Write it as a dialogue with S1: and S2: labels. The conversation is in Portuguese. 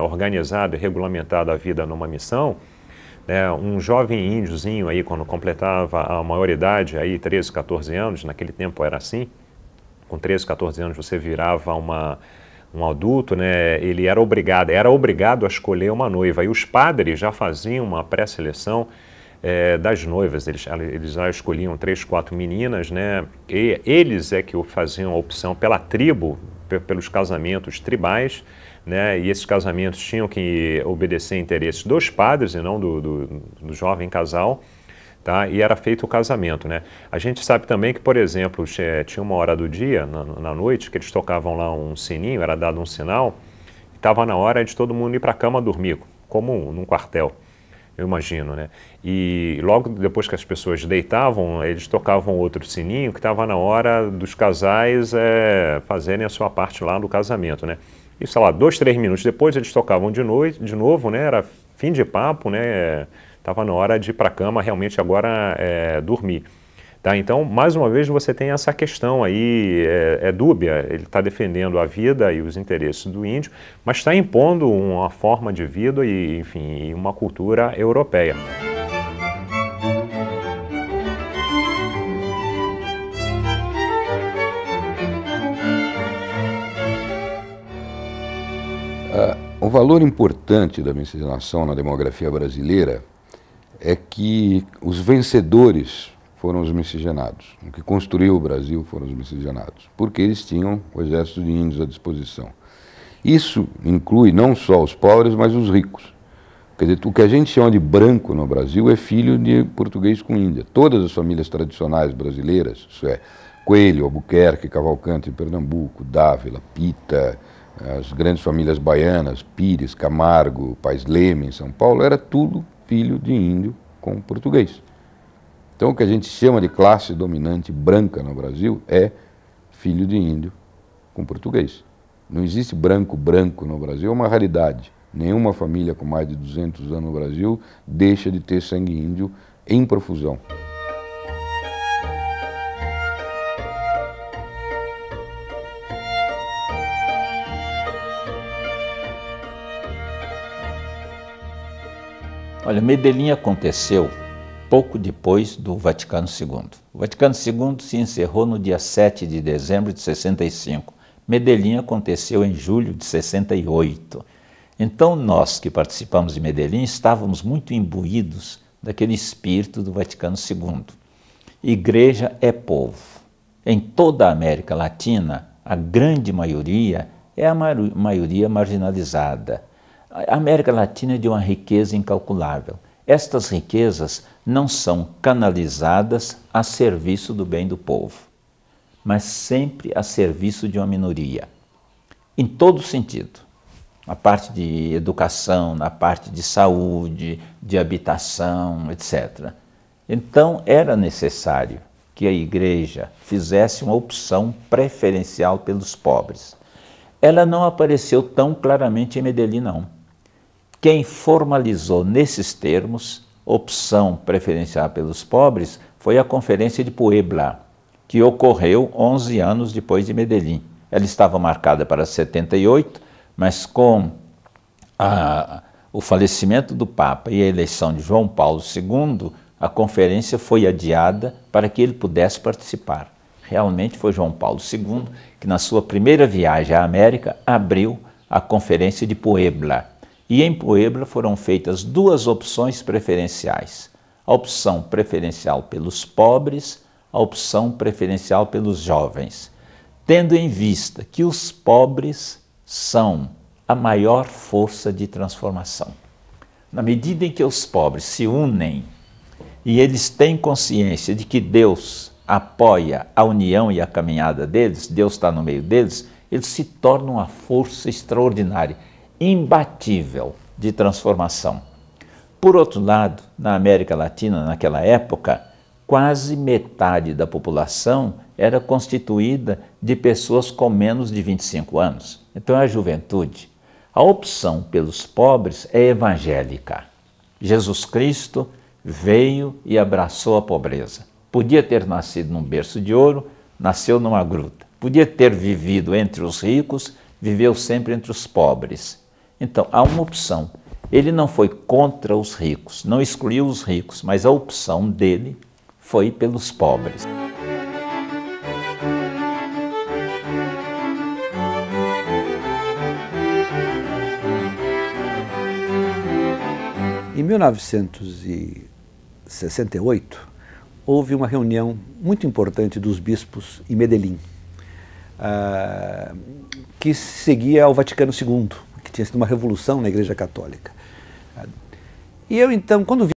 S1: organizado e regulamentado a vida numa missão, né, um jovem índiozinho aí, quando completava a maioridade, aí 13, 14 anos, naquele tempo era assim, com 13, 14 anos você virava um adulto, né, ele era obrigado a escolher uma noiva, e os padres já faziam uma pré-seleção das noivas, eles já escolhiam 3, 4 meninas, né, e eles é que faziam a opção pela tribo, pelos casamentos tribais, né, e esses casamentos tinham que obedecer interesses dos padres e não do jovem casal, tá? E era feito o casamento, né? A gente sabe também que, por exemplo, tinha uma hora do dia, na noite, que eles tocavam lá um sininho, era dado um sinal, e estava na hora de todo mundo ir para a cama dormir, como num quartel, eu imagino, né? E logo depois que as pessoas deitavam, eles tocavam outro sininho, que estava na hora dos casais fazerem a sua parte lá no casamento, né? E, sei lá, 2, 3 minutos depois eles tocavam de novo, né? Era fim de papo, né? Estava na hora de ir para a cama, realmente agora dormir. Tá? Então, mais uma vez, você tem essa questão aí, dúbia, ele está defendendo a vida e os interesses do índio, mas está impondo uma forma de vida e, enfim, uma cultura europeia.
S2: Um valor importante da miscigenação na demografia brasileira é que os vencedores foram os miscigenados. O que construiu o Brasil foram os miscigenados, porque eles tinham o exército de índios à disposição. Isso inclui não só os pobres, mas os ricos. Quer dizer, o que a gente chama de branco no Brasil é filho de português com Índia. Todas as famílias tradicionais brasileiras, isso é, Coelho, Albuquerque, Cavalcante em Pernambuco, Dávila, Pita, as grandes famílias baianas, Pires, Camargo, Paes Leme em São Paulo, era tudo filho de índio com português. Então o que a gente chama de classe dominante branca no Brasil é filho de índio com português. Não existe branco no Brasil, é uma raridade. Nenhuma família com mais de 200 anos no Brasil deixa de ter sangue índio em profusão.
S3: Olha, Medellín aconteceu pouco depois do Vaticano II. O Vaticano II se encerrou no dia 7 de dezembro de 65. Medellín aconteceu em julho de 68. Então nós que participamos de Medellín estávamos muito imbuídos daquele espírito do Vaticano II. Igreja é povo. Em toda a América Latina, a grande maioria é a maioria marginalizada. A América Latina é de uma riqueza incalculável. Estas riquezas não são canalizadas a serviço do bem do povo, mas sempre a serviço de uma minoria, em todo sentido. Na parte de educação, na parte de saúde, de habitação, etc. Então era necessário que a igreja fizesse uma opção preferencial pelos pobres. Ela não apareceu tão claramente em Medellín, não. Quem formalizou nesses termos, opção preferencial pelos pobres, foi a Conferência de Puebla, que ocorreu 11 anos depois de Medellín. Ela estava marcada para 78, mas com o falecimento do Papa e a eleição de João Paulo II, a conferência foi adiada para que ele pudesse participar. Realmente foi João Paulo II que, na sua primeira viagem à América, abriu a Conferência de Puebla. E em Puebla foram feitas 2 opções preferenciais. A opção preferencial pelos pobres, a opção preferencial pelos jovens, tendo em vista que os pobres são a maior força de transformação. Na medida em que os pobres se unem e eles têm consciência de que Deus apoia a união e a caminhada deles, Deus está no meio deles, eles se tornam uma força extraordinária, imbatível de transformação. Por outro lado, na América Latina, naquela época, quase metade da população era constituída de pessoas com menos de 25 anos. Então é a juventude. A opção pelos pobres é evangélica. Jesus Cristo veio e abraçou a pobreza. Podia ter nascido num berço de ouro, nasceu numa gruta. Podia ter vivido entre os ricos, viveu sempre entre os pobres. Então, há uma opção. Ele não foi contra os ricos, não excluiu os ricos, mas a opção dele foi pelos pobres.
S4: Em 1968, houve uma reunião muito importante dos bispos em Medellín, que seguia ao Vaticano II, que tinha sido uma revolução na Igreja Católica. E eu, então, quando vi